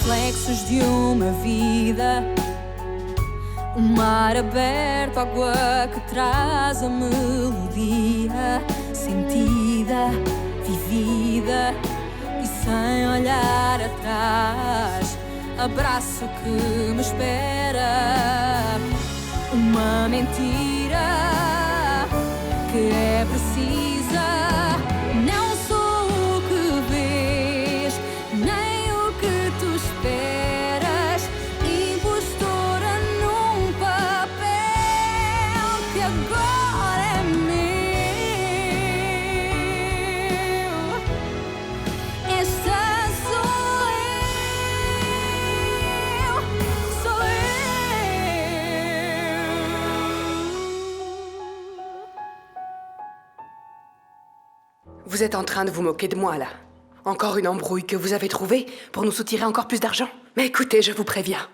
reflexos de uma vida, o mar aberto, água que traz a melodia, sentida, vivida e sem olhar atrás. Abraço que me espera, uma mentira que é precisa. Não sou o que vês, nem o que tu esperas. Impostora num papel que agora é meu. Esta sou eu, sou eu. Vous êtes en train de vous moquer de moi, là. Encore une embrouille que vous avez trouvée pour nous soutirer encore plus d'argent. Mais écoutez, je vous préviens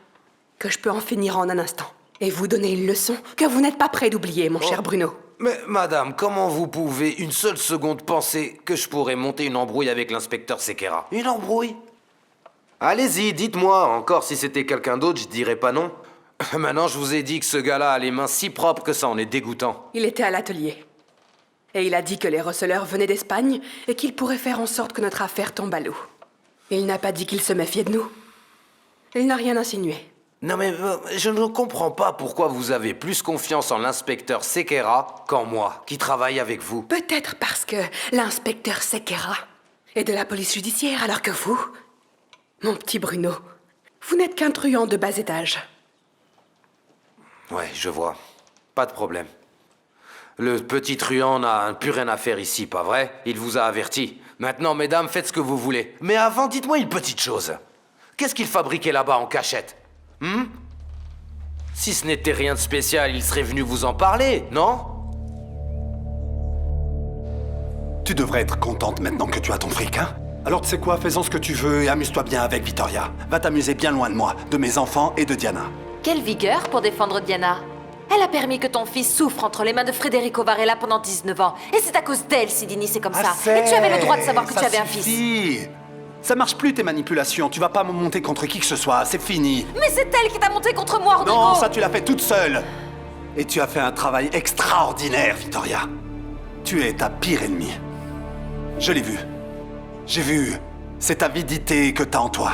que je peux en finir en un instant. Et vous donner une leçon que vous n'êtes pas prêt d'oublier, mon cher Bruno. Mais madame, comment vous pouvez une seule seconde penser que je pourrais monter une embrouille avec l'inspecteur Sequeira? Une embrouille? Allez-y, dites-moi. Encore si c'était quelqu'un d'autre, je dirais pas non. Maintenant, je vous ai dit que ce gars-là a les mains si propres que ça en est dégoûtant. Il était à l'atelier. Et il a dit que les receleurs venaient d'Espagne et qu'il pourrait faire en sorte que notre affaire tombe à l'eau. Il n'a pas dit qu'il se méfiait de nous. Il n'a rien insinué. Non mais je ne comprends pas pourquoi vous avez plus confiance en l'inspecteur Sequeira qu'en moi, qui travaille avec vous. Peut-être parce que l'inspecteur Sequeira est de la police judiciaire, alors que vous, mon petit Bruno, vous n'êtes qu'un truand de bas étage. Ouais, je vois. Pas de problème. Le petit truand n'a plus rien à faire ici, pas vrai? Il vous a averti. Maintenant, mesdames, faites ce que vous voulez. Mais avant, dites-moi une petite chose. Qu'est-ce qu'il fabriquait là-bas en cachette? Si ce n'était rien de spécial, il serait venu vous en parler, non? Tu devrais être contente maintenant que tu as ton fric, hein? Alors tu sais quoi, fais-en ce que tu veux et amuse-toi bien avec Vittoria. Va t'amuser bien loin de moi, de mes enfants et de Diana. Quelle vigueur pour défendre Diana. Elle a permis que ton fils souffre entre les mains de Federico Varela pendant 19 ans. Et c'est à cause d'elle si Dini c'est comme ça. Et tu avais le droit de savoir que tu avais un fils. Ça marche plus tes manipulations, tu vas pas me monter contre qui que ce soit, c'est fini. Mais c'est elle qui t'a monté contre moi, Rodrigo. Non, ça tu l'as fait toute seule. Et tu as fait un travail extraordinaire, Vittoria. Tu es ta pire ennemie. Je l'ai vu. J'ai vu. C'est ta avidité que t'as en toi.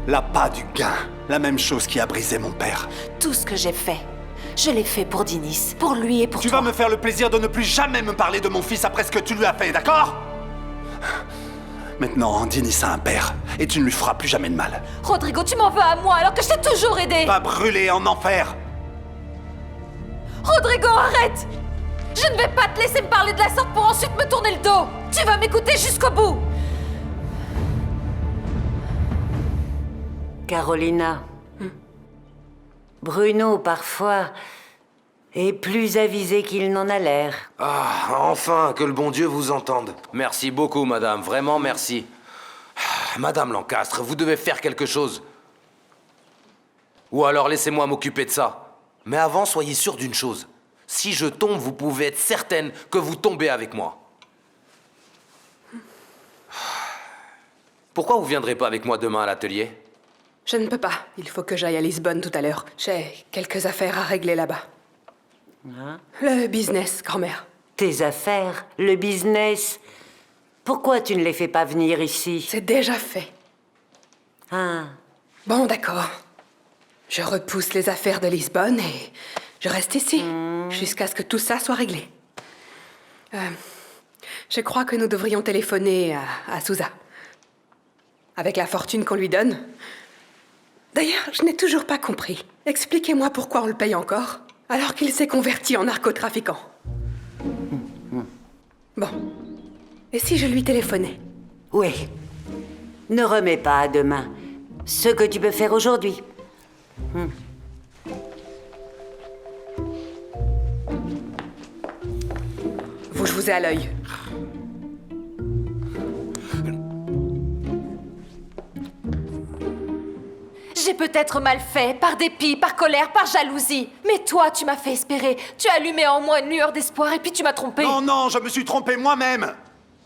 L'appât du gain. La même chose qui a brisé mon père. Tout ce que j'ai fait, je l'ai fait pour Dinis, pour lui et pour toi. Tu vas me faire le plaisir de ne plus jamais me parler de mon fils après ce que tu lui as fait, d'accord? Maintenant, Dinis a un père, et tu ne lui feras plus jamais de mal. Rodrigo, tu m'en veux à moi alors que je t'ai toujours aidé. Va brûler en enfer. Rodrigo, arrête! Je ne vais pas te laisser me parler de la sorte pour ensuite me tourner le dos. Tu vas m'écouter jusqu'au bout. Carolina, Bruno, parfois, est plus avisé qu'il n'en a l'air. Ah, enfin, que le bon Dieu vous entende. Merci beaucoup, madame, vraiment merci. Madame Lancastre, vous devez faire quelque chose. Ou alors laissez-moi m'occuper de ça. Mais avant, soyez sûr d'une chose. Si je tombe, vous pouvez être certaine que vous tombez avec moi. Pourquoi vous viendrez pas avec moi demain à l'atelier? Je ne peux pas. Il faut que j'aille à Lisbonne tout à l'heure. J'ai quelques affaires à régler là-bas. Hein? Le business, grand-mère. Tes affaires, le business. Pourquoi tu ne les fais pas venir ici? C'est déjà fait. Ah, Bon, d'accord. Je repousse les affaires de Lisbonne et je reste ici, jusqu'à ce que tout ça soit réglé. Je crois que nous devrions téléphoner à Sousa. Avec la fortune qu'on lui donne. D'ailleurs, je n'ai toujours pas compris. Expliquez-moi pourquoi on le paye encore, alors qu'il s'est converti en narcotrafiquant. Bon. Et si je lui téléphonais? oui. Ne remets pas à demain ce que tu peux faire aujourd'hui. Je vous ai à l'œil. J'ai peut-être mal fait, par dépit, par colère, par jalousie. Mais toi, tu m'as fait espérer. Tu as allumé en moi une lueur d'espoir et puis tu m'as trompé. Non, non, je me suis trompé moi-même.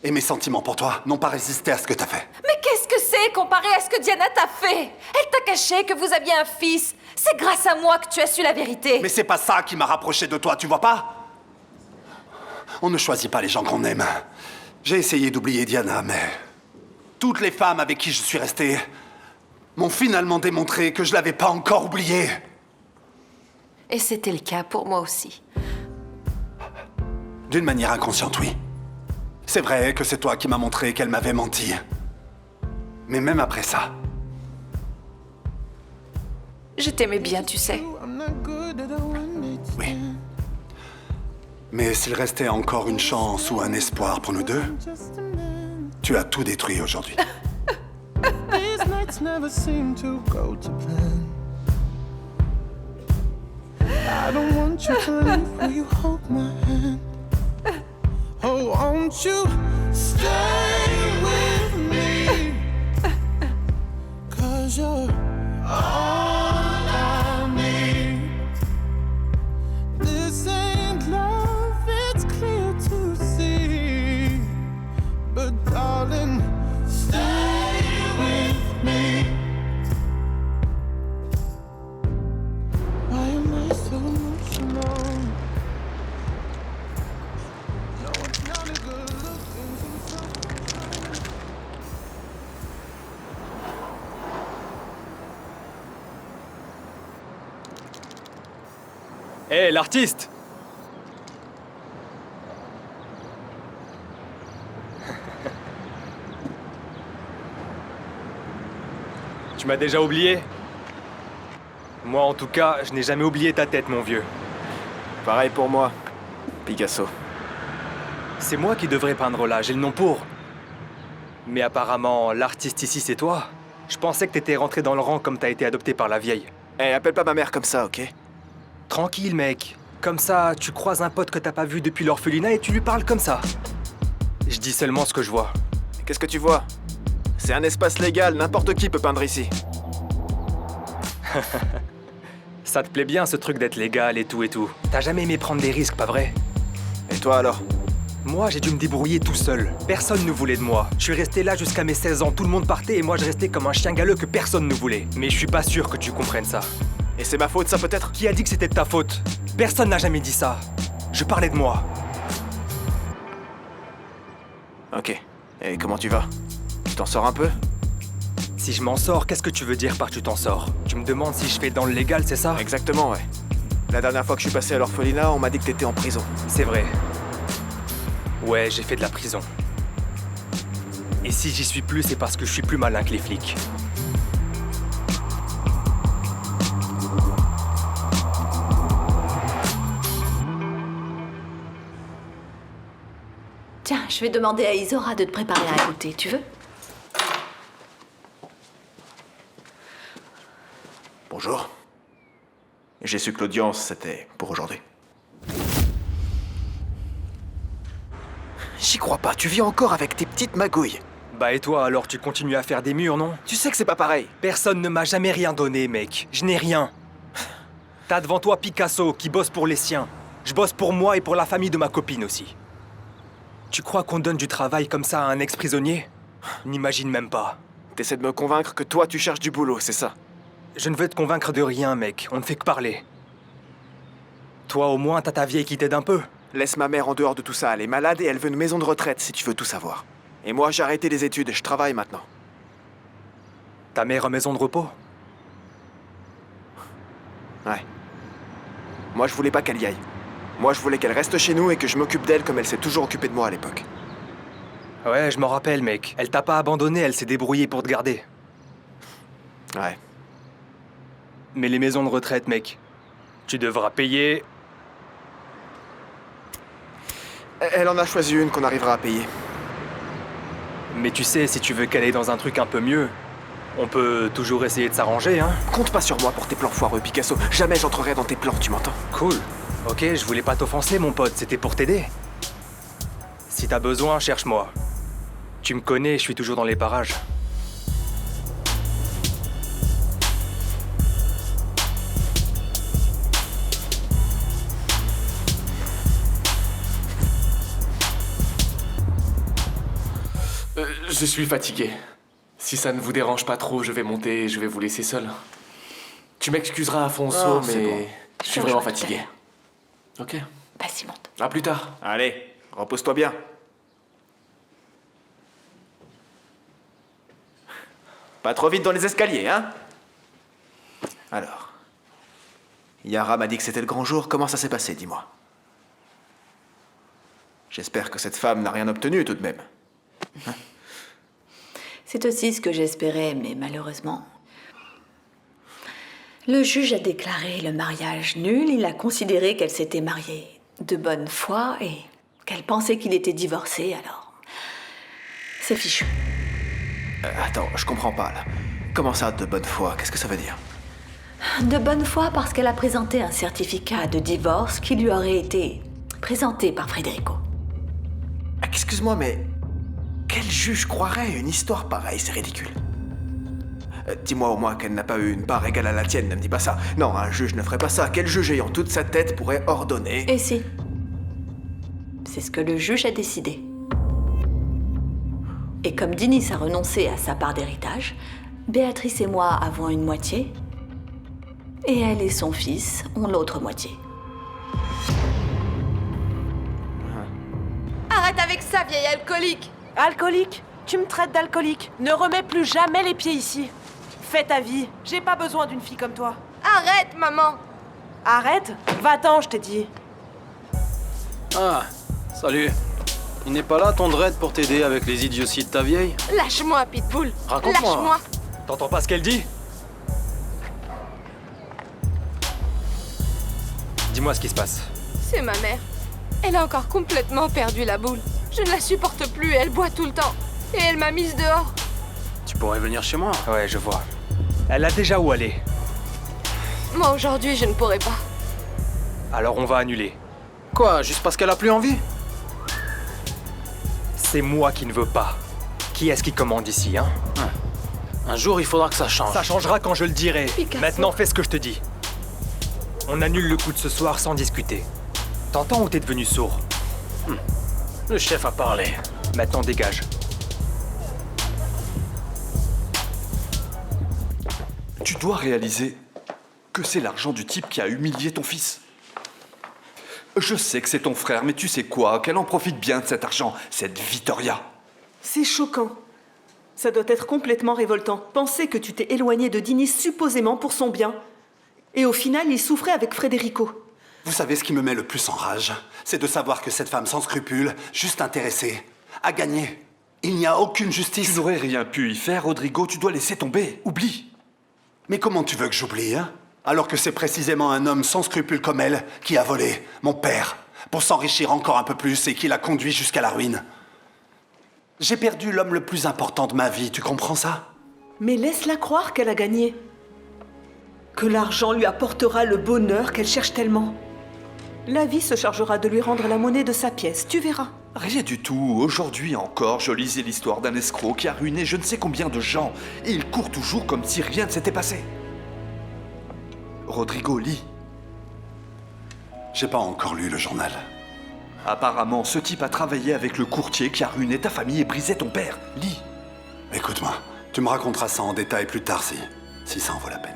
Et mes sentiments pour toi n'ont pas résisté à ce que t'as fait. Mais qu'est-ce que c'est idée comparée à ce que Diana t'a fait. Elle t'a caché que vous aviez un fils. C'est grâce à moi que tu as su la vérité. Mais c'est pas ça qui m'a rapproché de toi, tu vois pas? On ne choisit pas les gens qu'on aime. J'ai essayé d'oublier Diana, mais... toutes les femmes avec qui je suis resté m'ont finalement démontré que je l'avais pas encore oubliée. Et c'était le cas pour moi aussi. D'une manière inconsciente, oui. C'est vrai que c'est toi qui m'as montré qu'elle m'avait menti. Mais même après ça... Je t'aimais bien, tu sais. Oui. Mais s'il restait encore une chance ou un espoir pour nous deux, tu as tout détruit aujourd'hui. These nights never seem to go to plan. I don't want you to leave. Will you hold my hand? Oh, won't you stay with me? 'Cause you're all I need. This ain't love, it's clear to see. But darling, stay with me. Why am I so emotional? No, it's not a good look. Hé, l'artiste! Tu m'as déjà oublié? Moi, en tout cas, je n'ai jamais oublié ta tête, mon vieux. Pareil pour moi, Picasso. C'est moi qui devrais peindre là, j'ai le nom pour. Mais apparemment, l'artiste ici, c'est toi. Je pensais que t'étais rentré dans le rang comme t'as été adopté par la vieille. Eh, appelle pas ma mère comme ça, ok? Tranquille, mec. Comme ça, tu croises un pote que t'as pas vu depuis l'orphelinat et tu lui parles comme ça. Je dis seulement ce que je vois. Qu'est-ce que tu vois? C'est un espace légal, n'importe qui peut peindre ici. Ça te plaît bien ce truc d'être légal et tout et tout. T'as jamais aimé prendre des risques, pas vrai? Et toi alors? Moi, j'ai dû me débrouiller tout seul. Personne ne voulait de moi. Je suis resté là jusqu'à mes 16 ans. Tout le monde partait et moi, je restais comme un chien galeux que personne ne voulait. Mais je suis pas sûr que tu comprennes ça. Et c'est ma faute, ça peut-être? Qui a dit que c'était de ta faute? Personne n'a jamais dit ça. Je parlais de moi. Ok. Et comment tu vas? Tu t'en sors un peu? Si je m'en sors, qu'est-ce que tu veux dire par tu t'en sors? Tu me demandes si je fais dans le légal, c'est ça? Exactement, ouais. La dernière fois que je suis passé à l'orphelinat, on m'a dit que t'étais en prison. C'est vrai. Ouais, j'ai fait de la prison. Et si j'y suis plus, c'est parce que je suis plus malin que les flics. Tiens, je vais demander à Isora de te préparer à goûter, tu veux? Bonjour. J'ai su que l'audience, c'était pour aujourd'hui. J'y crois pas, tu vis encore avec tes petites magouilles. Bah et toi, alors tu continues à faire des murs, non? Tu sais que c'est pas pareil. Personne ne m'a jamais rien donné, mec. Je n'ai rien. T'as devant toi Picasso, qui bosse pour les siens. Je bosse pour moi et pour la famille de ma copine aussi. Tu crois qu'on donne du travail comme ça à un ex-prisonnier? N'imagine même pas. T'essaies de me convaincre que toi, tu cherches du boulot, c'est ça? Je ne veux te convaincre de rien, mec. On ne fait que parler. Toi, au moins, t'as ta vieille qui t'aide un peu. Laisse ma mère en dehors de tout ça, elle est malade et elle veut une maison de retraite, si tu veux tout savoir. Et moi, j'ai arrêté les études, je travaille maintenant. Ta mère en maison de repos? Ouais. Moi, je voulais pas qu'elle y aille. Moi, je voulais qu'elle reste chez nous et que je m'occupe d'elle comme elle s'est toujours occupée de moi à l'époque. Ouais, je m'en rappelle, mec. Elle t'a pas abandonné, elle s'est débrouillée pour te garder. Ouais. Mais les maisons de retraite, mec, tu devras payer... Elle en a choisi une qu'on arrivera à payer. Mais tu sais, si tu veux caler dans un truc un peu mieux, on peut toujours essayer de s'arranger, hein? Compte pas sur moi pour tes plans foireux, Picasso. Jamais j'entrerai dans tes plans, tu m'entends? Cool. Ok, je voulais pas t'offenser, mon pote, c'était pour t'aider. Si t'as besoin, cherche-moi. Tu me connais, je suis toujours dans les parages. Je suis fatigué. Si ça ne vous dérange pas trop, je vais monter et je vais vous laisser seul. Tu m'excuseras, Afonso, Oh, c'est mais bon. je suis vraiment fatigué. Ok. Vas-y, monte. À plus tard. Allez, repose-toi bien. Pas trop vite dans les escaliers, hein? Alors. Yara m'a dit que c'était le grand jour. Comment ça s'est passé, dis-moi? J'espère que cette femme n'a rien obtenu tout de même. C'est aussi ce que j'espérais, mais malheureusement... Le juge a déclaré le mariage nul. Il a considéré qu'elle s'était mariée de bonne foi et qu'elle pensait qu'il était divorcé, alors... C'est fichu. Attends, je comprends pas, là. Comment ça, de bonne foi? Qu'est-ce que ça veut dire? De bonne foi parce qu'elle a présenté un certificat de divorce qui lui aurait été présenté par Federico. Excuse-moi, mais... Quel juge croirait une histoire pareille? C'est ridicule. Dis-moi au moins qu'elle n'a pas eu une part égale à la tienne, ne me dis pas ça. Non, un juge ne ferait pas ça. Quel juge ayant toute sa tête pourrait ordonner... Et si? C'est ce que le juge a décidé. Et comme Dinis a renoncé à sa part d'héritage, Béatrice et moi avons une moitié, et elle et son fils ont l'autre moitié. Arrête avec ça, vieille alcoolique! Alcoolique? Tu me traites d'alcoolique. Ne remets plus jamais les pieds ici. Fais ta vie. J'ai pas besoin d'une fille comme toi. Arrête, maman! Arrête? Va-t'en, je t'ai dit. Ah, salut. Il n'est pas là, ton dread, pour t'aider avec les idioties de ta vieille? Lâche-moi, Pitbull! Raconte-moi. Lâche-moi! T'entends pas ce qu'elle dit? Dis-moi ce qui se passe. C'est ma mère. Elle a encore complètement perdu la boule. Je ne la supporte plus, elle boit tout le temps. Et elle m'a mise dehors. Tu pourrais venir chez moi. Ouais, je vois. Elle a déjà où aller. Moi, aujourd'hui, je ne pourrai pas. Alors on va annuler. Quoi, juste parce qu'elle a plus envie? C'est moi qui ne veux pas. Qui est-ce qui commande ici, hein? Un jour, il faudra que ça change. Ça changera quand je le dirai. Picasso. Maintenant, fais ce que je te dis. On annule le coup de ce soir sans discuter. T'entends ou t'es devenu sourd? Le chef a parlé. Maintenant, dégage. Tu dois réaliser que c'est l'argent du type qui a humilié ton fils. Je sais que c'est ton frère, mais tu sais quoi? Qu'elle en profite bien de cet argent, cette Vittoria. C'est choquant. Ça doit être complètement révoltant. Penser que tu t'es éloigné de Dinis supposément pour son bien. Et au final, il souffrait avec Federico. Vous savez ce qui me met le plus en rage? C'est de savoir que cette femme sans scrupules, juste intéressée, a gagné. Il n'y a aucune justice. Tu n'aurais rien pu y faire, Rodrigo, tu dois laisser tomber. Oublie. Mais comment tu veux que j'oublie, hein? Alors que c'est précisément un homme sans scrupules comme elle qui a volé mon père pour s'enrichir encore un peu plus et qui l'a conduit jusqu'à la ruine. J'ai perdu l'homme le plus important de ma vie, tu comprends ça? Mais laisse-la croire qu'elle a gagné. Que l'argent lui apportera le bonheur qu'elle cherche tellement. La vie se chargera de lui rendre la monnaie de sa pièce, tu verras. Rien du tout. Aujourd'hui encore, je lisais l'histoire d'un escroc qui a ruiné je ne sais combien de gens. Et il court toujours comme si rien ne s'était passé. Rodrigo, lis. J'ai pas encore lu le journal. Apparemment, ce type a travaillé avec le courtier qui a ruiné ta famille et brisé ton père. Lis. Écoute-moi, tu me raconteras ça en détail plus tard si ça en vaut la peine.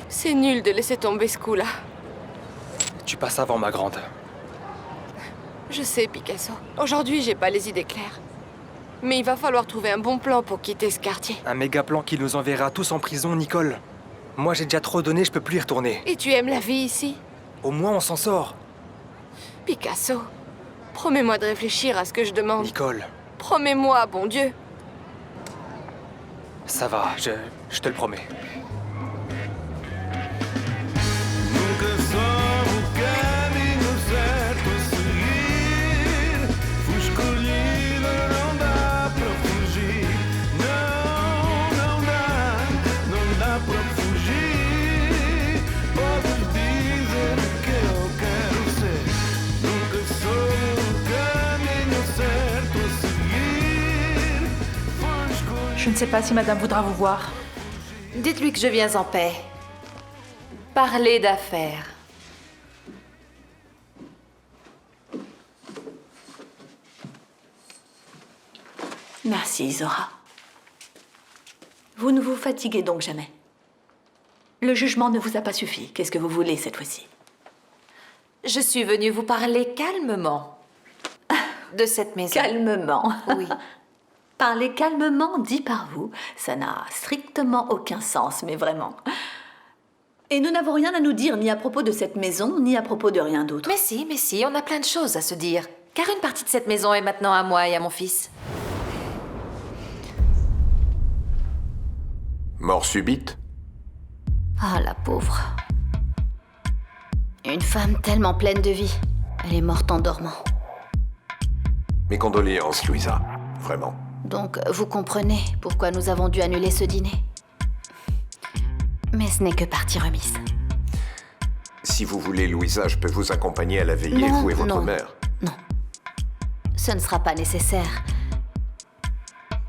C'est nul de laisser tomber ce coup-là. Tu passes avant, ma grande. Je sais, Picasso. Aujourd'hui, j'ai pas les idées claires. Mais il va falloir trouver un bon plan pour quitter ce quartier. Un méga plan qui nous enverra tous en prison, Nicole. Moi, j'ai déjà trop donné, je peux plus y retourner. Et tu aimes la vie ici? Au moins, on s'en sort. Picasso, promets-moi de réfléchir à ce que je demande. Nicole. Promets-moi, bon Dieu. Ça va, je te le promets. Je ne sais pas si madame voudra vous voir. Dites-lui que je viens en paix. Parler d'affaires. Merci, Zora. Vous ne vous fatiguez donc jamais. Le jugement ne vous a pas suffi. Qu'est-ce que vous voulez cette fois-ci? Je suis venue vous parler calmement de cette maison. Calmement. Oui. Parler calmement, dit par vous, ça n'a strictement aucun sens, mais vraiment. Et nous n'avons rien à nous dire ni à propos de cette maison, ni à propos de rien d'autre. Mais si, on a plein de choses à se dire. Car une partie de cette maison est maintenant à moi et à mon fils. Mort subite? Ah, la pauvre. Une femme tellement pleine de vie. Elle est morte en dormant. Mes condoléances, Louisa. Vraiment. Donc, vous comprenez pourquoi nous avons dû annuler ce dîner. Mais ce n'est que partie remise. Si vous voulez, Louisa, je peux vous accompagner à la veillée, Non, vous et votre non. mère. Non. Ce ne sera pas nécessaire.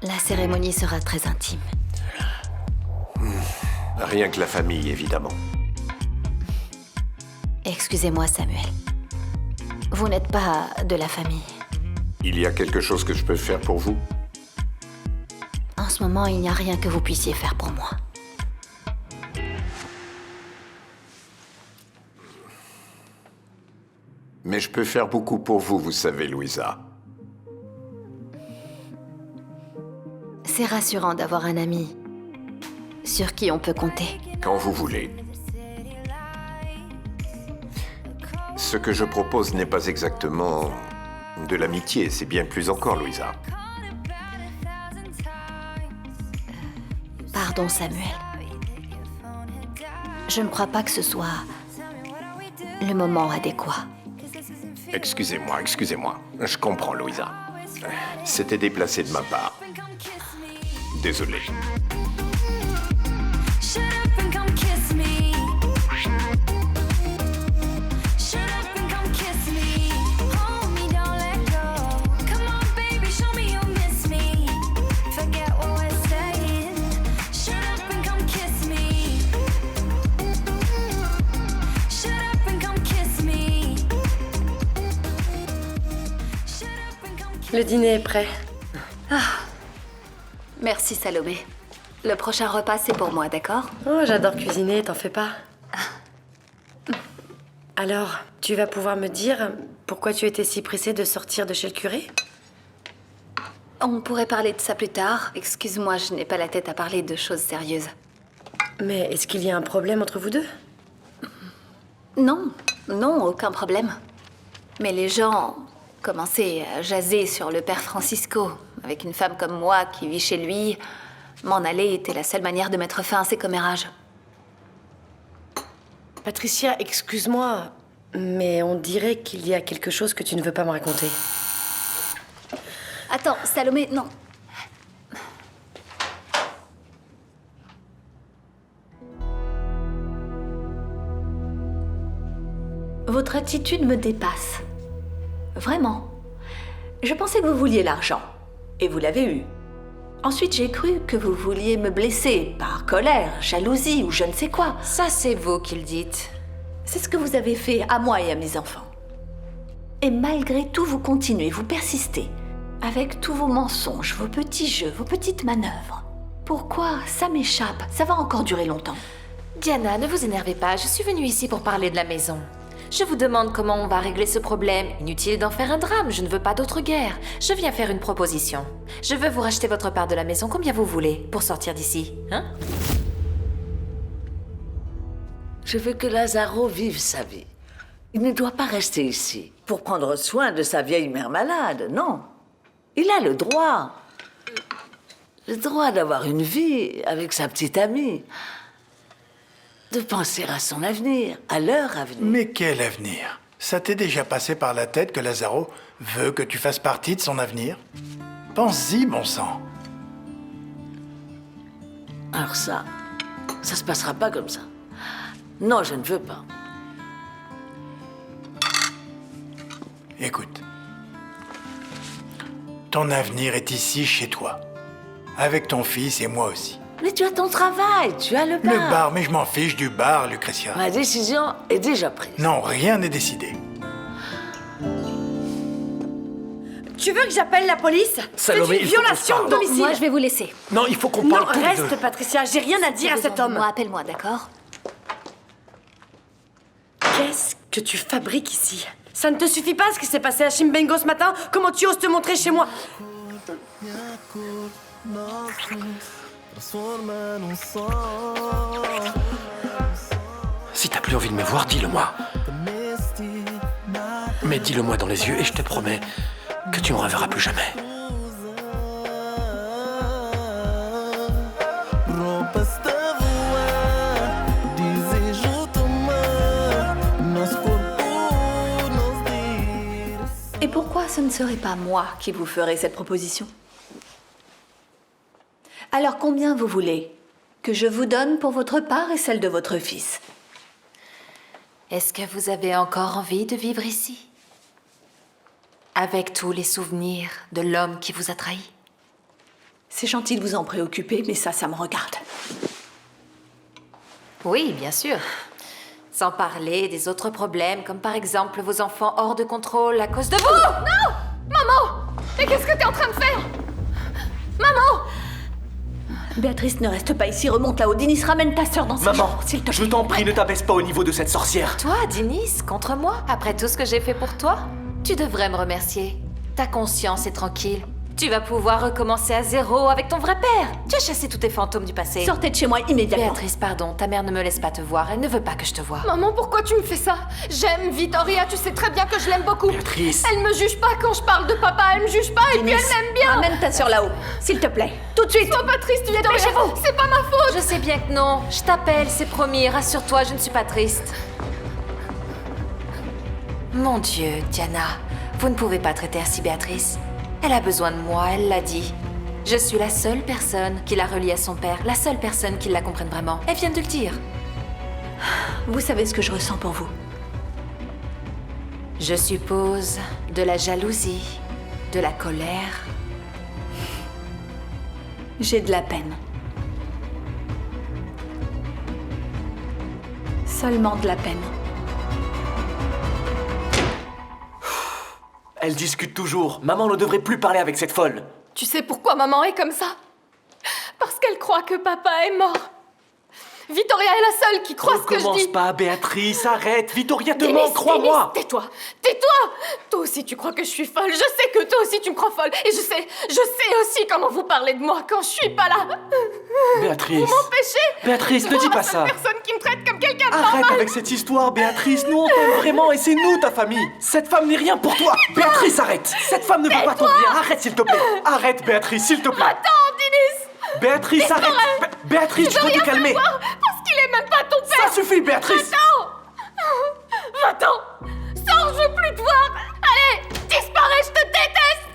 La cérémonie sera très intime. Rien que la famille, évidemment. Excusez-moi, Samuel. Vous n'êtes pas de la famille. Il y a quelque chose que je peux faire pour vous? En ce moment, il n'y a rien que vous puissiez faire pour moi. Mais je peux faire beaucoup pour vous, vous savez, Louisa. C'est rassurant d'avoir un ami sur qui on peut compter. Quand vous voulez. Ce que je propose n'est pas exactement de l'amitié, c'est bien plus encore, Louisa. Pardon, Samuel. Je ne crois pas que ce soit le moment adéquat. Excusez-moi. Je comprends, Louisa. C'était déplacé de ma part. Désolé. Le dîner est prêt. Merci, Salomé. Le prochain repas, c'est pour moi, d'accord? Oh, j'adore cuisiner, t'en fais pas. Alors, tu vas pouvoir me dire pourquoi tu étais si pressée de sortir de chez le curé? On pourrait parler de ça plus tard. Excuse-moi, je n'ai pas la tête à parler de choses sérieuses. Mais est-ce qu'il y a un problème entre vous deux? Non, aucun problème. Mais les gens commençaient à jaser sur le père Francisco. Avec une femme comme moi qui vit chez lui, m'en aller était la seule manière de mettre fin à ces commérages. Patricia, excuse-moi, mais on dirait qu'il y a quelque chose que tu ne veux pas me raconter. Attends, Salomé, non. Votre attitude me dépasse. Vraiment. Je pensais que vous vouliez l'argent. Et vous l'avez eu. Ensuite, j'ai cru que vous vouliez me blesser par colère, jalousie ou je ne sais quoi. Ça, c'est vous qui le dites. C'est ce que vous avez fait à moi et à mes enfants. Et malgré tout, vous continuez, vous persistez. Avec tous vos mensonges, vos petits jeux, vos petites manœuvres. Pourquoi? Ça m'échappe. Ça va encore durer longtemps. Diana, ne vous énervez pas. Je suis venue ici pour parler de la maison. Je vous demande comment on va régler ce problème. Inutile d'en faire un drame, je ne veux pas d'autre guerre. Je viens faire une proposition. Je veux vous racheter votre part de la maison combien vous voulez pour sortir d'ici, hein? Je veux que Lazaro vive sa vie. Il ne doit pas rester ici pour prendre soin de sa vieille mère malade, non. Il a le droit. Le droit d'avoir une vie avec sa petite amie. De penser à son avenir, à leur avenir. Mais quel avenir? Ça t'est déjà passé par la tête que Lazaro veut que tu fasses partie de son avenir? Pense-y, bon sang. Alors ça se passera pas comme ça. Non, je ne veux pas. Écoute, ton avenir est ici, chez toi. Avec ton fils et moi aussi. Mais tu as ton travail, tu as le bar. Le bar, mais je m'en fiche du bar, Lucretia. Ma décision est déjà prise. Non, rien n'est décidé. Tu veux que j'appelle la police? Salomé, c'est une il faut qu'on se violation de parle. domicile. Moi, je vais vous laisser. Non, il faut qu'on Non, parle tous les deux. reste, Patricia. J'ai rien à dire à cet homme. Moi, appelle-moi, d'accord? Qu'est-ce que tu fabriques ici? Ça ne te suffit pas ce qui s'est passé à Chimbengo ce matin? Comment tu oses te montrer chez moi? Si t'as plus envie de me voir, dis-le-moi. Mais dis-le-moi dans les yeux et je te promets que tu me reverras plus jamais. Et pourquoi ce ne serait pas moi qui vous ferai cette proposition? Alors combien vous voulez que je vous donne pour votre part et celle de votre fils? Est-ce que vous avez encore envie de vivre ici? Avec tous les souvenirs de l'homme qui vous a trahi? C'est gentil de vous en préoccuper, mais ça me regarde. Oui, bien sûr. Sans parler des autres problèmes, comme par exemple vos enfants hors de contrôle à cause de vous. Oh non! Maman! Mais qu'est-ce que t'es en train de faire? Maman! Béatrice, ne reste pas ici, remonte là-haut. Dinis, ramène ta sœur dans sa chambre, s'il te plaît. Je t'en prie, ne t'abaisse pas au niveau de cette sorcière. Toi, Dinis, contre moi? Après tout ce que j'ai fait pour toi? Tu devrais me remercier. Ta conscience est tranquille. Tu vas pouvoir recommencer à zéro avec ton vrai père. Tu as chassé tous tes fantômes du passé. Sortez de chez moi immédiatement. Béatrice, pardon, ta mère ne me laisse pas te voir. Elle ne veut pas que je te voie. Maman, pourquoi tu me fais ça? J'aime Vittoria, tu sais très bien que je l'aime beaucoup. Béatrice. Elle me juge pas quand je parle de papa, elle me juge pas et puis elle m'aime bien. Ramène ta sœur là-haut, s'il te plaît. Tout de suite. Sois pas triste, Vittoria, c'est pas ma faute. Je sais bien que non. Je t'appelle, c'est promis. Rassure-toi, je ne suis pas triste. Mon Dieu, Diana, vous ne pouvez pas traiter ainsi Béatrice. Elle a besoin de moi, elle l'a dit. Je suis la seule personne qui la relie à son père, la seule personne qui la comprenne vraiment. Elle vient de le dire. Vous savez ce que je ressens pour vous. Je suppose de la jalousie, de la colère. J'ai de la peine. Seulement de la peine. Elle discute toujours. Maman ne devrait plus parler avec cette folle. Tu sais pourquoi maman est comme ça? Parce qu'elle croit que papa est mort. Vittoria est la seule qui croit ce que je dis. Recommence pas, Béatrice, arrête. Vittoria te Dennis, ment, crois-moi. Dennis, tais-toi. Tais-toi. Toi aussi tu crois que je suis folle. Je sais que toi aussi tu me crois folle. Et je sais aussi comment vous parlez de moi quand je suis pas là. Béatrice. Vous m'empêchez. Béatrice, ne dis pas ça. Personne qui me traite comme quelqu'un de Arrête normal. avec cette histoire, Béatrice. Nous, on t'aime vraiment et c'est nous, ta famille. Cette femme n'est rien pour toi. Béatrice, arrête. Cette femme ne veut pas ton bien. Arrête, s'il te plaît. Arrête, Béatrice, s'il te plaît. Attends, Dennis. Béatrice, arrête. Béatrice, tu peux te calmer. Parce qu'il est même pas ton père. Ça suffit, Béatrice. Va-t'en. Sors, je veux plus te voir. Allez, disparais, je te déteste.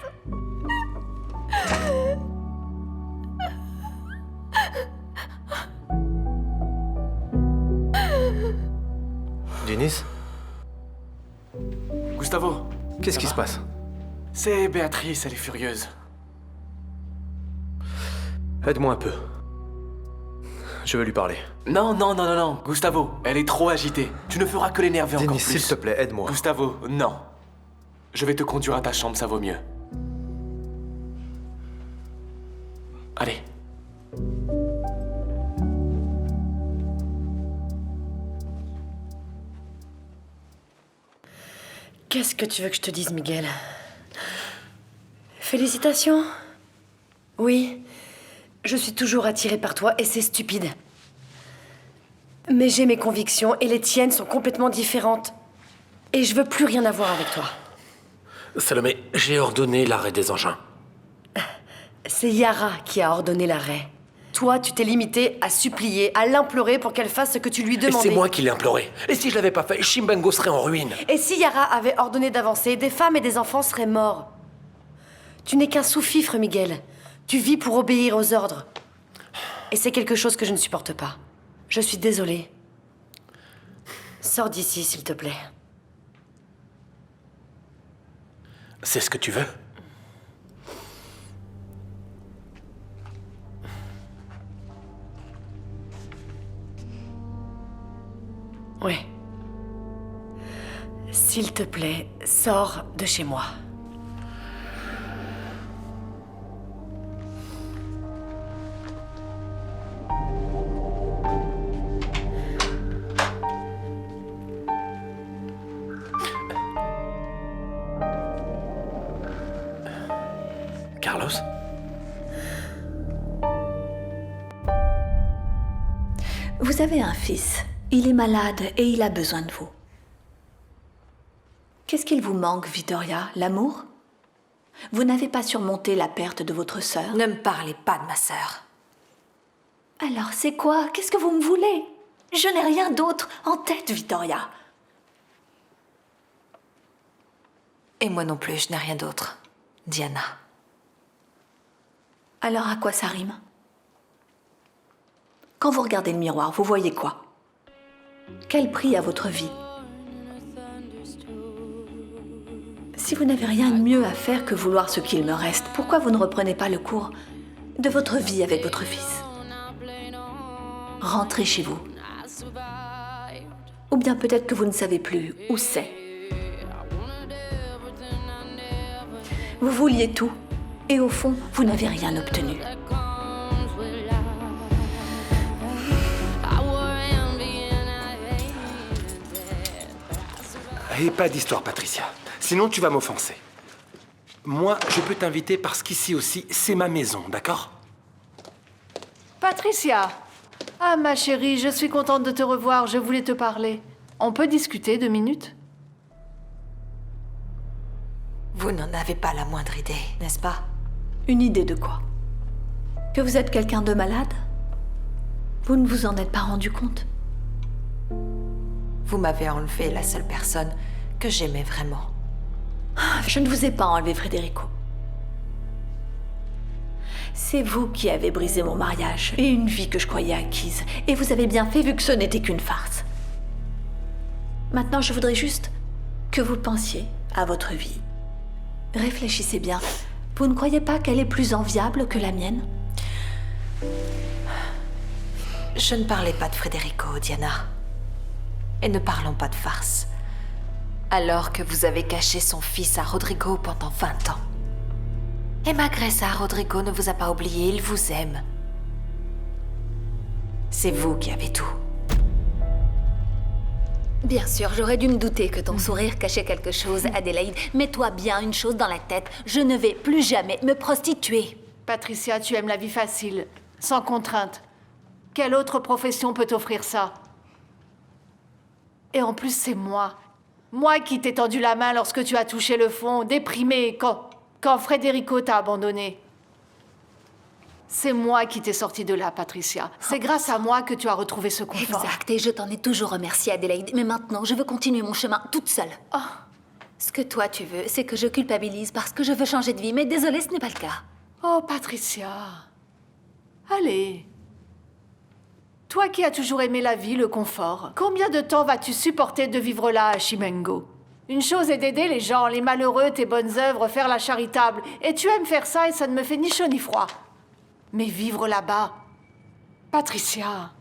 Dinis? Gustavo. Qu'est-ce qui se passe? C'est Béatrice, elle est furieuse. Aide-moi un peu. Je veux lui parler. Non, Gustavo, elle est trop agitée. Tu ne feras que l'énerver encore Denis, plus. s'il te plaît, aide-moi. Gustavo, non. Je vais te conduire à ta chambre, ça vaut mieux. Allez. Qu'est-ce que tu veux que je te dise, Miguel? Félicitations. Oui, je suis toujours attirée par toi et c'est stupide. Mais j'ai mes convictions et les tiennes sont complètement différentes. Et je veux plus rien avoir avec toi. Salomé, j'ai ordonné l'arrêt des engins. C'est Yara qui a ordonné l'arrêt. Toi, tu t'es limité à supplier, à l'implorer pour qu'elle fasse ce que tu lui Et demandais. c'est moi qui l'ai imploré. Et si je l'avais pas fait, Chimbengo serait en ruine. Et si Yara avait ordonné d'avancer, des femmes et des enfants seraient morts. Tu n'es qu'un sous-fifre, Miguel. Tu vis pour obéir aux ordres. Et c'est quelque chose que je ne supporte pas. Je suis désolée. Sors d'ici, s'il te plaît. C'est ce que tu veux? Ouais. S'il te plaît, sors de chez moi. Carlos? Vous avez un fils. Il est malade et il a besoin de vous. Qu'est-ce qu'il vous manque, Vittoria? L'amour? Vous n'avez pas surmonté la perte de votre sœur? Ne me parlez pas de ma sœur. Alors c'est quoi? Qu'est-ce que vous me voulez? Je n'ai rien d'autre en tête, Vittoria. Et moi non plus, je n'ai rien d'autre. Diana. Alors à quoi ça rime? Quand vous regardez le miroir, vous voyez quoi? Quel prix a votre vie? Si vous n'avez rien de mieux à faire que vouloir ce qu'il me reste, pourquoi vous ne reprenez pas le cours de votre vie avec votre fils? Rentrez chez vous. Ou bien peut-être que vous ne savez plus où c'est. Vous vouliez tout, et au fond, vous n'avez rien obtenu. Et pas d'histoire, Patricia. Sinon, tu vas m'offenser. Moi, je peux t'inviter parce qu'ici aussi, c'est ma maison, d'accord? Patricia! Ah, ma chérie, je suis contente de te revoir, je voulais te parler. On peut discuter 2 minutes? Vous n'en avez pas la moindre idée, n'est-ce pas? Une idée de quoi? Que vous êtes quelqu'un de malade? Vous ne vous en êtes pas rendu compte? Vous m'avez enlevé la seule personne que j'aimais vraiment. Je ne vous ai pas enlevé, Federico. C'est vous qui avez brisé mon mariage et une vie que je croyais acquise. Et vous avez bien fait vu que ce n'était qu'une farce. Maintenant, je voudrais juste que vous pensiez à votre vie. Réfléchissez bien. Vous ne croyez pas qu'elle est plus enviable que la mienne? Je ne parlais pas de Federico, Diana. Et ne parlons pas de farce. Alors que vous avez caché son fils à Rodrigo pendant 20 ans. Et malgré ça, Rodrigo ne vous a pas oublié, il vous aime. C'est vous qui avez tout. Bien sûr, j'aurais dû me douter que ton sourire cachait quelque chose, Adélaïde. Mets-toi bien une chose dans la tête. Je ne vais plus jamais me prostituer. Patricia, tu aimes la vie facile, sans contrainte. Quelle autre profession peut t'offrir ça? Et en plus, c'est moi. Moi qui t'ai tendu la main lorsque tu as touché le fond, déprimée, quand Federico t'a abandonné. C'est moi qui t'ai sorti de là, Patricia. C'est grâce à moi que tu as retrouvé ce confort. Exact, et je t'en ai toujours remercié, Adélaïde. Mais maintenant, je veux continuer mon chemin toute seule. Oh. Ce que toi, tu veux, c'est que je culpabilise parce que je veux changer de vie. Mais désolée, ce n'est pas le cas. Oh, Patricia. Allez. Toi qui as toujours aimé la vie, le confort, combien de temps vas-tu supporter de vivre là à Chimengo? Une chose est d'aider les gens, les malheureux, tes bonnes œuvres, faire la charitable. Et tu aimes faire ça et ça ne me fait ni chaud ni froid. Mais vivre là-bas... Patricia...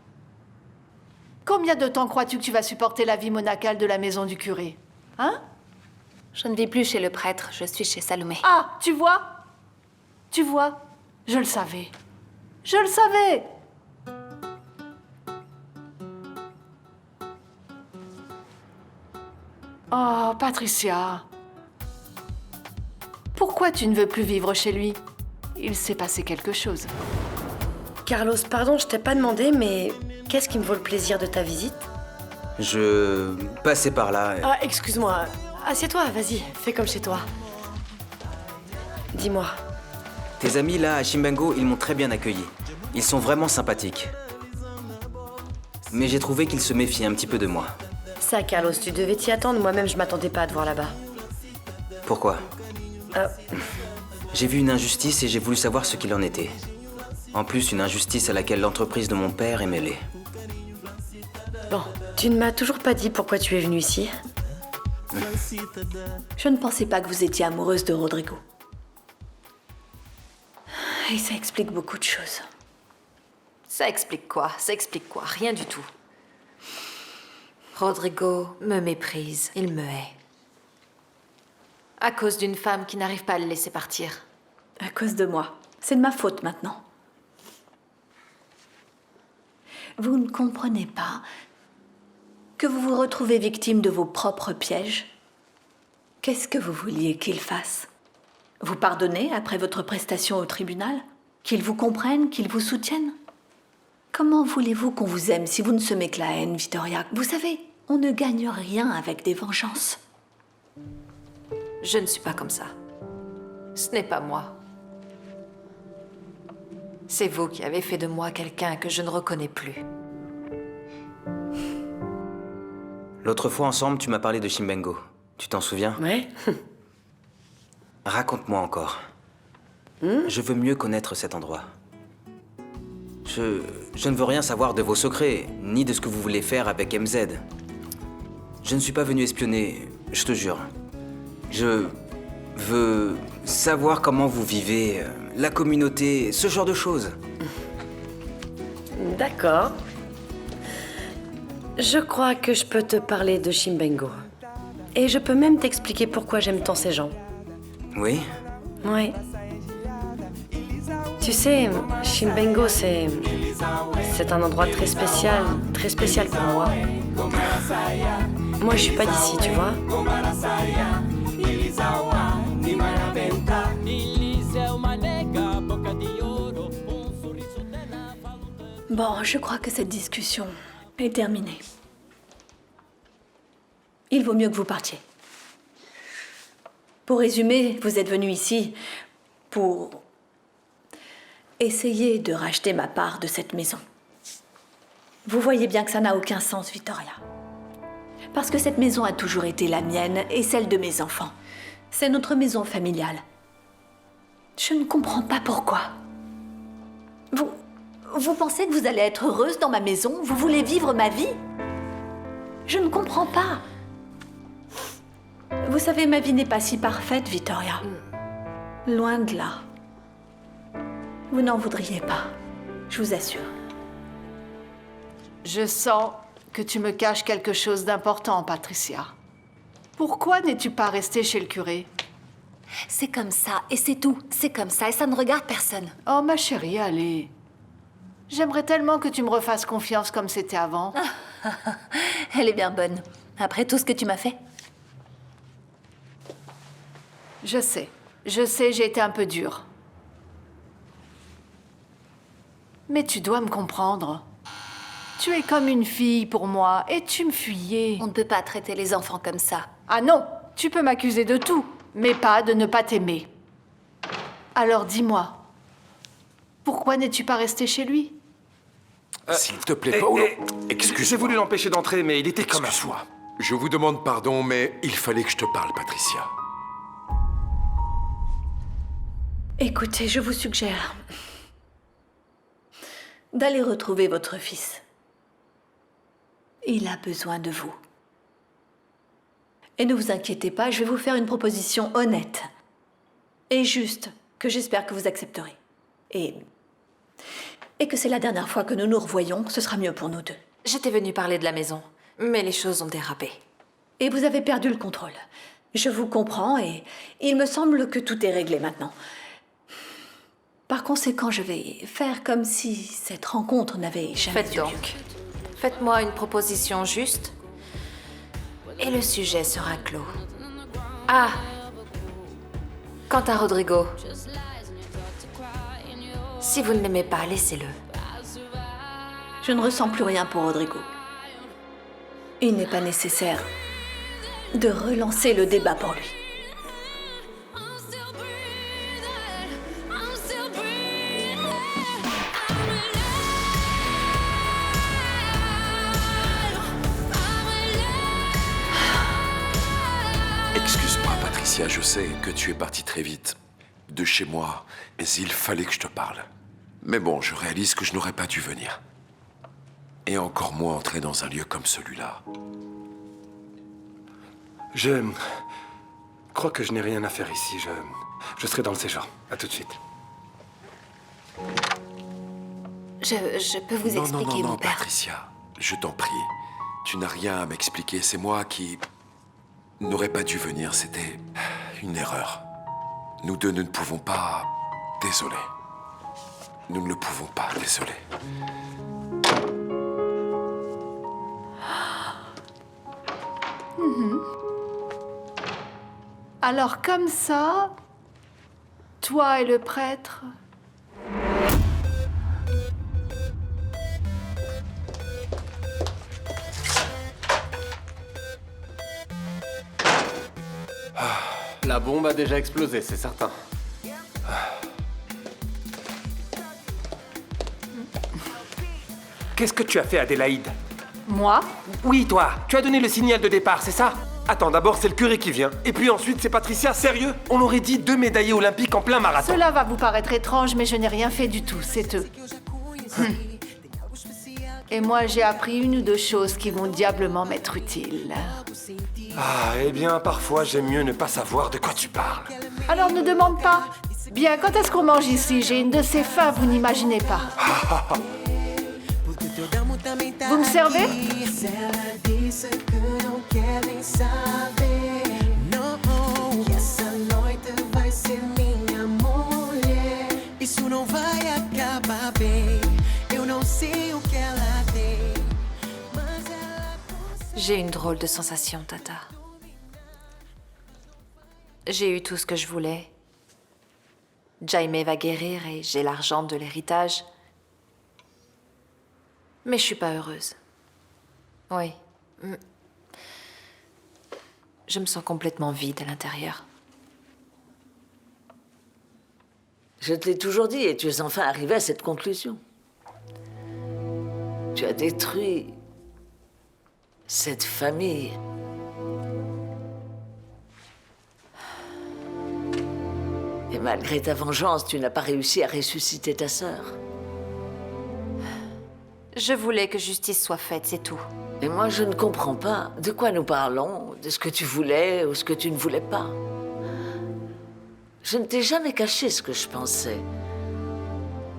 Combien de temps crois-tu que tu vas supporter la vie monacale de la maison du curé? Hein? Je ne vis plus chez le prêtre, je suis chez Salomé. Ah, tu vois? Tu vois? Je le savais. Je le savais! Oh, Patricia. Pourquoi tu ne veux plus vivre chez lui? Il s'est passé quelque chose. Carlos, pardon, je t'ai pas demandé, mais qu'est-ce qui me vaut le plaisir de ta visite? Je passais par là. Ah, excuse-moi. Assieds-toi, vas-y, fais comme chez toi. Dis-moi. Tes amis là à Chimbengo, ils m'ont très bien accueilli. Ils sont vraiment sympathiques. Mais j'ai trouvé qu'ils se méfiaient un petit peu de moi. Ça, Carlos, tu devais t'y attendre. Moi-même, je m'attendais pas à te voir là-bas. Pourquoi? J'ai vu une injustice et j'ai voulu savoir ce qu'il en était. En plus, une injustice à laquelle l'entreprise de mon père est mêlée. Bon, tu ne m'as toujours pas dit pourquoi tu es venue ici. Je ne pensais pas que vous étiez amoureuse de Rodrigo. Et ça explique beaucoup de choses. Ça explique quoi? Ça explique quoi? Rien du tout. Rodrigo me méprise, il me hait. À cause d'une femme qui n'arrive pas à le laisser partir. À cause de moi. C'est de ma faute maintenant. Vous ne comprenez pas que vous vous retrouvez victime de vos propres pièges? Qu'est-ce que vous vouliez qu'il fasse? Vous pardonnez après votre prestation au tribunal? Qu'ils vous comprennent, qu'ils vous soutiennent? Comment voulez-vous qu'on vous aime si vous ne semez que la haine, Victoria? Vous savez, on ne gagne rien avec des vengeances. Je ne suis pas comme ça. Ce n'est pas moi. C'est vous qui avez fait de moi quelqu'un que je ne reconnais plus. L'autre fois ensemble, tu m'as parlé de Chimbengo. Tu t'en souviens? Ouais. Raconte-moi encore. Je veux mieux connaître cet endroit. Je ne veux rien savoir de vos secrets, ni de ce que vous voulez faire avec MZ. Je ne suis pas venu espionner, je te jure. Je veux savoir comment vous vivez, la communauté, ce genre de choses. D'accord. Je crois que je peux te parler de Chimbengo. Et je peux même t'expliquer pourquoi j'aime tant ces gens. Oui? Oui. Tu sais, Chimbengo, c'est un endroit très spécial pour moi. Moi, je suis pas d'ici, tu vois. Bon, je crois que cette discussion est terminée. Il vaut mieux que vous partiez. Pour résumer, vous êtes venu ici pour essayer de racheter ma part de cette maison. Vous voyez bien que ça n'a aucun sens, Victoria. Parce que cette maison a toujours été la mienne et celle de mes enfants. C'est notre maison familiale. Je ne comprends pas pourquoi. Vous pensez que vous allez être heureuse dans ma maison? Vous voulez vivre ma vie? Je ne comprends pas. Vous savez, ma vie n'est pas si parfaite, Victoria. Loin de là. Vous n'en voudriez pas, je vous assure. Je sens que tu me caches quelque chose d'important, Patricia. Pourquoi n'es-tu pas restée chez le curé? C'est comme ça, et c'est tout. C'est comme ça, et ça ne regarde personne. Oh, ma chérie, allez. J'aimerais tellement que tu me refasses confiance comme c'était avant. Elle est bien bonne. Après tout ce que tu m'as fait. Je sais, j'ai été un peu dure. Mais tu dois me comprendre. Tu es comme une fille pour moi, et tu me fuyais. On ne peut pas traiter les enfants comme ça. Ah non, tu peux m'accuser de tout, mais pas de ne pas t'aimer. Alors dis-moi, pourquoi n'es-tu pas resté chez lui? S'il te plaît, Paolo. Excuse-moi. J'ai voulu l'empêcher d'entrer, mais il était comme un fou. Je vous demande pardon, mais il fallait que je te parle, Patricia. Écoutez, je vous suggère d'aller retrouver votre fils. Il a besoin de vous. Et ne vous inquiétez pas, je vais vous faire une proposition honnête et juste, que j'espère que vous accepterez. Et que c'est la dernière fois que nous nous revoyons, ce sera mieux pour nous deux. J'étais venue parler de la maison, mais les choses ont dérapé. Et vous avez perdu le contrôle. Je vous comprends et il me semble que tout est réglé maintenant. Par conséquent, je vais faire comme si cette rencontre n'avait jamais Faites eu lieu. donc. Faites-moi une proposition juste et le sujet sera clos. Ah! Quant à Rodrigo, si vous ne l'aimez pas, laissez-le. Je ne ressens plus rien pour Rodrigo. Il n'est pas nécessaire de relancer le débat pour lui. Excuse-moi, Patricia, je sais que tu es partie très vite de chez moi, mais il fallait que je te parle. Mais bon, je réalise que je n'aurais pas dû venir. Et encore moins entrer dans un lieu comme celui-là. Je crois que je n'ai rien à faire ici. Je serai dans le séjour. À tout de suite. Je peux vous expliquer, non, mon père. Patricia, je t'en prie. Tu n'as rien à m'expliquer. C'est moi qui n'aurais pas dû venir. C'était une erreur. Nous deux, nous ne pouvons pas... Désolé. Nous ne le pouvons pas, désolé. Alors comme ça, Toi et le prêtre. La bombe a déjà explosé, c'est certain. Qu'est-ce que tu as fait, Adélaïde? Moi? Oui, toi. Tu as donné le signal de départ, c'est ça? Attends, d'abord c'est le curé qui vient, et puis ensuite c'est Patricia, sérieux? On aurait dit 2 médaillés olympiques en plein marathon. Cela va vous paraître étrange, mais je n'ai rien fait du tout, c'est eux. Et moi, j'ai appris 1 ou 2 choses qui vont diablement m'être utiles. Ah, eh bien, parfois j'aime mieux ne pas savoir de quoi tu parles. Alors ne demande pas. Bien, quand est-ce qu'on mange ici? J'ai une de ces faims, vous n'imaginez pas. Vous me servez? J'ai une drôle de sensation, Tata. J'ai eu tout ce que je voulais. Jaime va guérir et j'ai l'argent de l'héritage. Mais je suis pas heureuse. Oui. Je me sens complètement vide à l'intérieur. Je te l'ai toujours dit et tu es enfin arrivé à cette conclusion. Tu as détruit cette famille. Et malgré ta vengeance, tu n'as pas réussi à ressusciter ta sœur. Je voulais que justice soit faite, c'est tout. Et moi, je ne comprends pas de quoi nous parlons, de ce que tu voulais ou ce que tu ne voulais pas. Je ne t'ai jamais caché ce que je pensais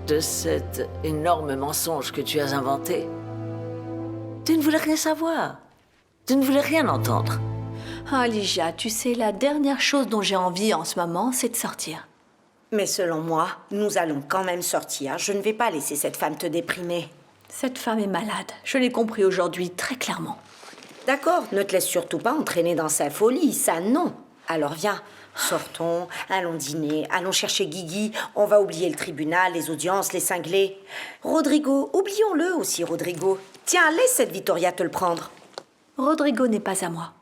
de cet énorme mensonge que tu as inventé. Tu ne voulais rien savoir. Tu ne voulais rien entendre. Ah, Ligia, tu sais, la dernière chose dont j'ai envie en ce moment, c'est de sortir. Mais selon moi, nous allons quand même sortir. Je ne vais pas laisser cette femme te déprimer. Cette femme est malade. Je l'ai compris aujourd'hui très clairement. D'accord, ne te laisse surtout pas entraîner dans sa folie, ça non. Alors viens, sortons, allons dîner, allons chercher Guigui. On va oublier le tribunal, les audiences, les cinglés. Rodrigo, oublions-le aussi, Rodrigo. Tiens, laisse cette Vittoria te le prendre. Rodrigo n'est pas à moi.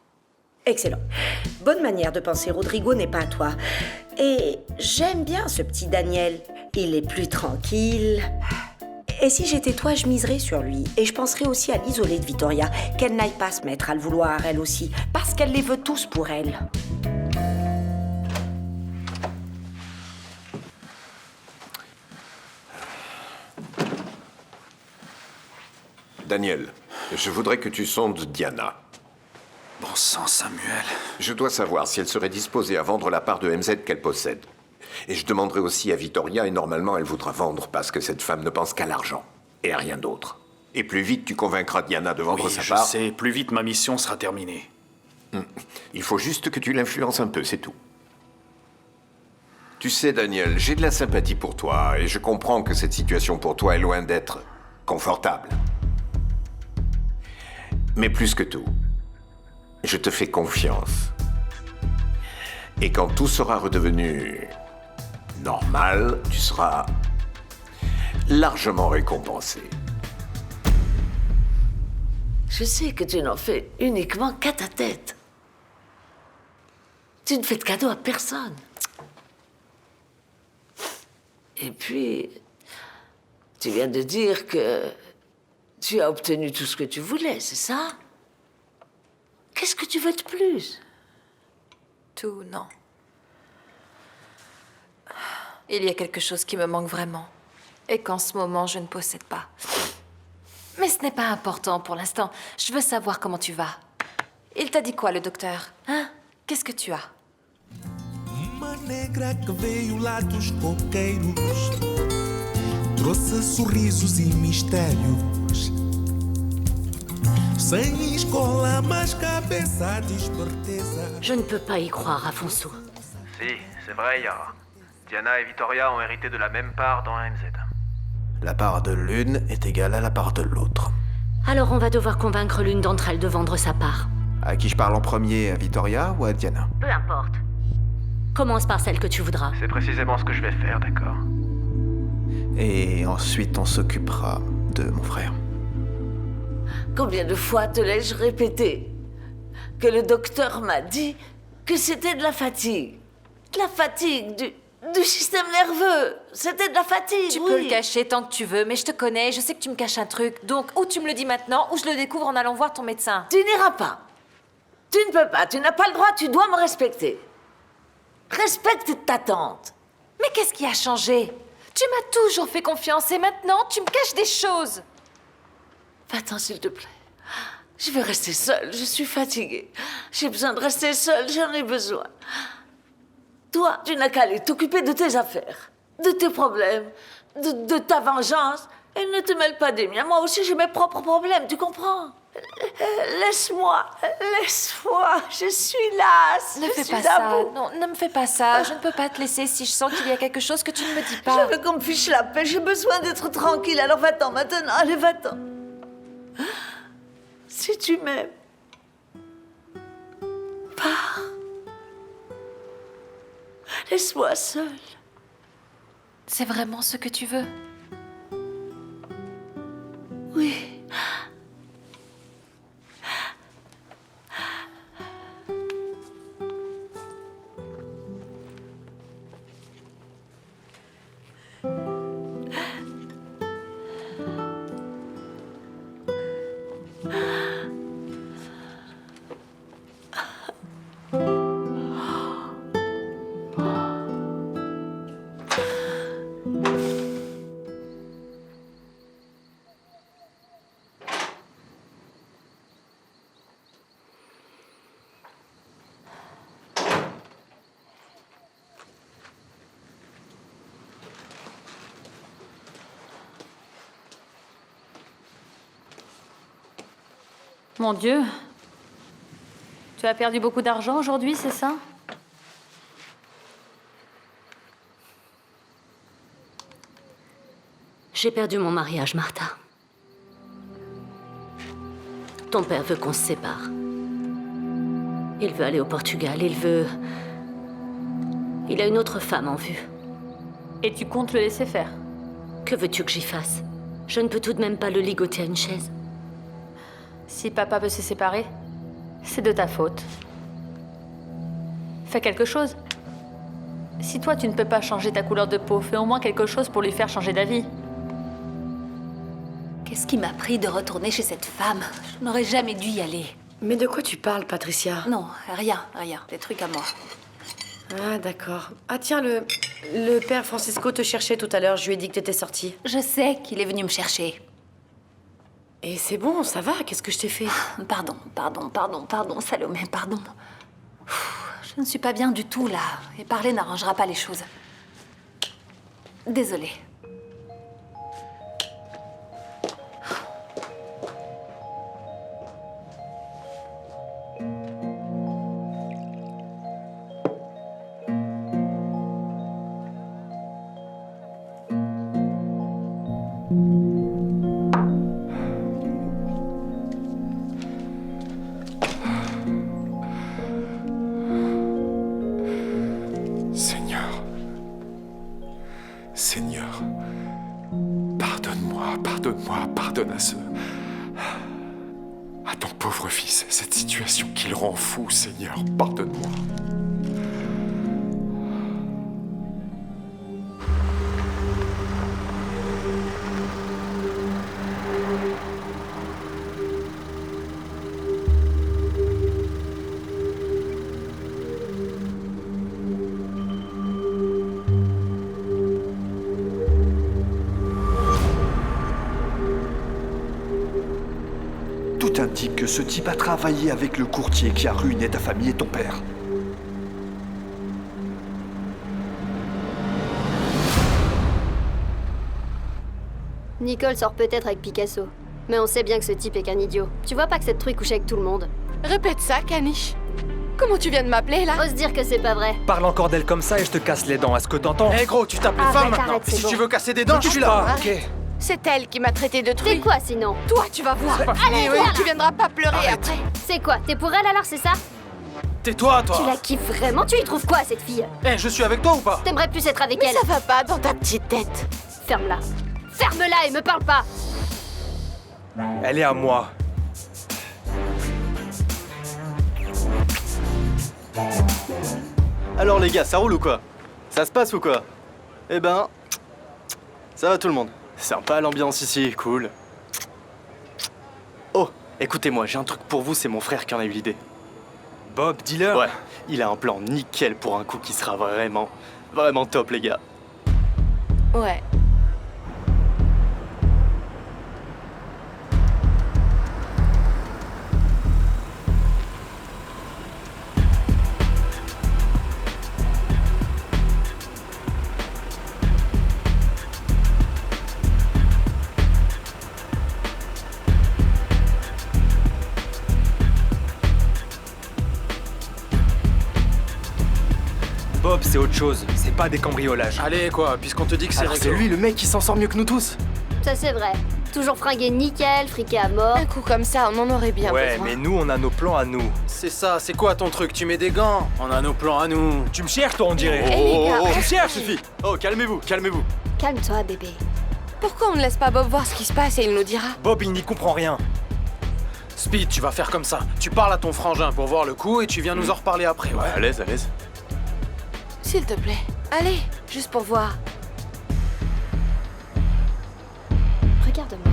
Excellent. Bonne manière de penser, Rodrigo n'est pas à toi. Et j'aime bien ce petit Daniel. Il est plus tranquille. Et si j'étais toi, je miserais sur lui. Et je penserais aussi à l'isoler de Vittoria. Qu'elle n'aille pas se mettre à le vouloir, elle aussi. Parce qu'elle les veut tous pour elle. Daniel, je voudrais que tu sondes Diana. Bon sang, Samuel. Je dois savoir si elle serait disposée à vendre la part de MZ qu'elle possède. Et je demanderai aussi à Vittoria, et normalement elle voudra vendre parce que cette femme ne pense qu'à l'argent et à rien d'autre. Et plus vite tu convaincras Diana de vendre sa part... je sais, plus vite ma mission sera terminée. Il faut juste que tu l'influences un peu, c'est tout. Tu sais, Daniel, j'ai de la sympathie pour toi, et je comprends que cette situation pour toi est loin d'être confortable. Mais plus que tout, je te fais confiance. Et quand tout sera redevenu normal, tu seras largement récompensé. Je sais que tu n'en fais uniquement qu'à ta tête. Tu ne fais de cadeau à personne. Et puis, tu viens de dire que tu as obtenu tout ce que tu voulais, c'est ça? Qu'est-ce que tu veux de plus? Tout, non. Il y a quelque chose qui me manque vraiment. Et qu'en ce moment, je ne possède pas. Mais ce n'est pas important pour l'instant. Je veux savoir comment tu vas. Il t'a dit quoi, le docteur? Hein? Qu'est-ce que tu as? Uma negra que veio lá dos coqueiros trouxe sorrisos e mistérios. Sem escola, mas cabeça de esperteza. Je ne peux pas y croire, Afonso. Si, c'est vrai, Yara. Diana et Vittoria ont hérité de la même part dans AMZ. La part de l'une est égale à la part de l'autre. Alors on va devoir convaincre l'une d'entre elles de vendre sa part. À qui je parle en premier, à Vittoria ou à Diana? Peu importe. Commence par celle que tu voudras. C'est précisément ce que je vais faire, d'accord? Et ensuite, on s'occupera de mon frère. Combien de fois te l'ai-je répété que le docteur m'a dit que c'était de la fatigue. De la fatigue du système nerveux. C'était de la fatigue, Tu oui. peux le cacher tant que tu veux, mais je te connais, je sais que tu me caches un truc. Donc, ou tu me le dis maintenant, ou je le découvre en allant voir ton médecin. Tu n'iras pas. Tu ne peux pas, tu n'as pas le droit, tu dois me respecter. Respecte ta tante. Mais qu'est-ce qui a changé? Tu m'as toujours fait confiance et maintenant, tu me caches des choses. Va-t'en, s'il te plaît. Je veux rester seule, je suis fatiguée. J'ai besoin de rester seule, j'en ai besoin. Toi, tu n'as qu'à aller t'occuper de tes affaires, de tes problèmes, de ta vengeance. Et ne te mêle pas des miens. Moi aussi, j'ai mes propres problèmes, tu comprends? Laisse-moi, je suis lasse. Ne fais suis pas ça. à bout. Non, ne me fais pas ça. Je ne peux pas te laisser si je sens qu'il y a quelque chose que tu ne me dis pas. Je veux qu'on me fiche la paix, j'ai besoin d'être tranquille. Alors va-t'en maintenant, allez, va-t'en. Si tu m'aimes, pars. Laisse-moi seule. C'est vraiment ce que tu veux? Oui. Mon Dieu. Tu as perdu beaucoup d'argent aujourd'hui, c'est ça? J'ai perdu mon mariage, Martha. Ton père veut qu'on se sépare. Il veut aller au Portugal, il a une autre femme en vue. Et tu comptes le laisser faire? Que veux-tu que j'y fasse? Je ne peux tout de même pas le ligoter à une chaise. Si papa veut se séparer, c'est de ta faute. Fais quelque chose. Si toi, tu ne peux pas changer ta couleur de peau, fais au moins quelque chose pour lui faire changer d'avis. Qu'est-ce qui m'a pris de retourner chez cette femme? Je n'aurais jamais dû y aller. Mais de quoi tu parles, Patricia? Non, rien. Des trucs à moi. Ah, d'accord. Ah tiens, le père Francisco te cherchait tout à l'heure. Je lui ai dit que t'étais sortie. Je sais qu'il est venu me chercher. Et c'est bon, ça va. Qu'est-ce que je t'ai fait? Pardon, Salomé, pardon. Je ne suis pas bien du tout, là. Et parler n'arrangera pas les choses. Désolée. Seigneur, pardonne-moi, pardonne à ton pauvre fils, cette situation qui le rend fou, Seigneur, pardonne-moi. Tout indique que ce type a travaillé avec le courtier qui a ruiné ta famille et ton père. Nicole sort peut-être avec Picasso. Mais on sait bien que ce type est qu'un idiot. Tu vois pas que cette truie couche avec tout le monde? Répète ça, Caniche. Comment tu viens de m'appeler, là? Ose dire que c'est pas vrai. Parle encore d'elle comme ça et je te casse les dents. Est-ce que t'entends? Eh gros, tu tapes les Arrête, femmes maintenant. arrête, c'est Si bon. tu veux casser des dents, je suis là. Ok. C'est elle qui m'a traité de truie. C'est quoi sinon? Toi, tu vas voir. Allez, Oui, viens tu là. viendras pas pleurer après. C'est quoi? T'es pour elle alors, c'est ça? Tais-toi, toi. Tu la kiffes vraiment? Tu y trouves quoi, cette fille? Eh, je suis avec toi ou pas? T'aimerais plus être avec Mais elle? ça va pas dans ta petite tête. Ferme-la. Ferme-la et me parle pas. Elle est à moi. Alors les gars, ça roule ou quoi? Ça se passe ou quoi? Eh ben... Ça va tout le monde. Sympa l'ambiance ici, cool. Oh, écoutez-moi, j'ai un truc pour vous, c'est mon frère qui en a eu l'idée. Bob, dealer? Ouais, il a un plan nickel pour un coup qui sera vraiment, vraiment top les gars. Ouais. Bob, c'est autre chose. C'est pas des cambriolages. Allez, quoi, puisqu'on te dit que c'est Alors c'est réglo. lui le mec qui s'en sort mieux que nous tous. Ça, c'est vrai. Toujours fringué nickel, friqué à mort. Un coup comme ça, on en aurait bien Ouais, besoin. mais nous, on a nos plans à nous. C'est ça, c'est quoi ton truc? Tu mets des gants? On a nos plans à nous. Tu me cherches, toi, on dirait. Eh, les gars, Tu me cherches, suffit. Oh, calmez-vous, calmez-vous. Calme-toi, bébé. Pourquoi on ne laisse pas Bob voir ce qui se passe et il nous dira? Bob, il n'y comprend rien. Speed, tu vas faire comme ça. Tu parles à ton frangin pour voir le coup et tu viens nous en reparler après, ouais. À l'aise, à l'aise. S'il te plaît. Allez, juste pour voir. Regarde-moi.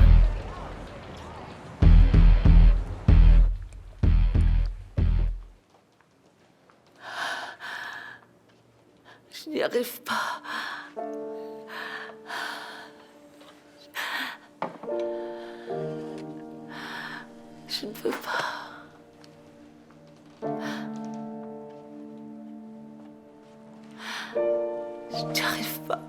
Je n'y arrive pas. Je ne peux pas. Je n'y arrive pas.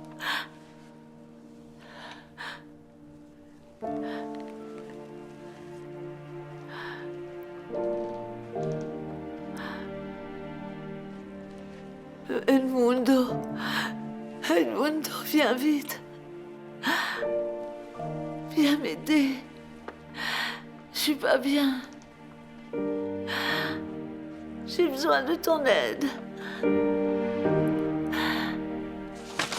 Edmundo. Edmundo, viens vite. Viens m'aider. Je suis pas bien. J'ai besoin de ton aide.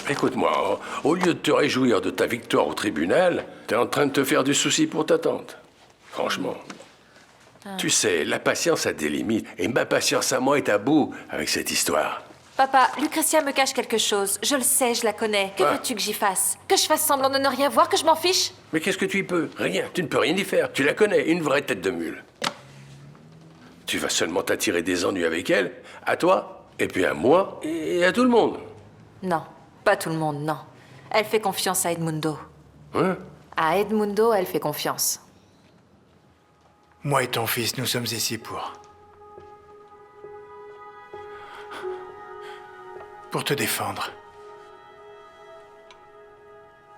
Écoute-moi, au lieu de te réjouir de ta victoire au tribunal, t'es en train de te faire du souci pour ta tante. Franchement. Tu sais, la patience a des limites, et ma patience à moi est à bout avec cette histoire. Papa, Lucretia me cache quelque chose. Je le sais, je la connais. Que veux-tu que j'y fasse? Que je fasse semblant de ne rien voir, que je m'en fiche? Mais qu'est-ce que tu y peux? Rien, tu ne peux rien y faire. Tu la connais, une vraie tête de mule. Tu vas seulement t'attirer des ennuis avec elle, à toi, et puis à moi, et à tout le monde. Non, pas tout le monde, non. Elle fait confiance à Edmundo. Hein? À Edmundo, elle fait confiance. Moi et ton fils, nous sommes ici pour te défendre.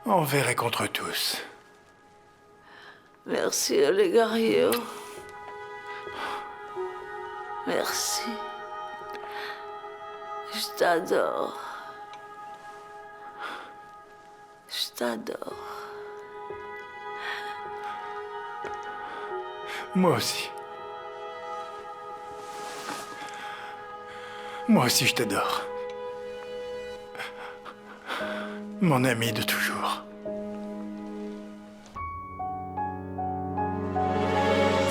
Envers et contre tous. Merci, Olegario. Merci. Je t'adore. Je t'adore. Moi aussi. Moi aussi, je t'adore. Mon ami de toujours.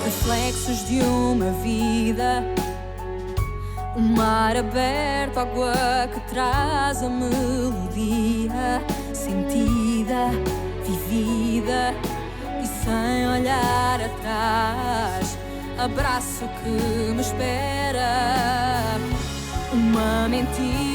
Reflexos de uma vida, mar aberto, água que traz a melodia, sentida, vivida e sem olhar atrás. Abraço que me espera, uma mentira.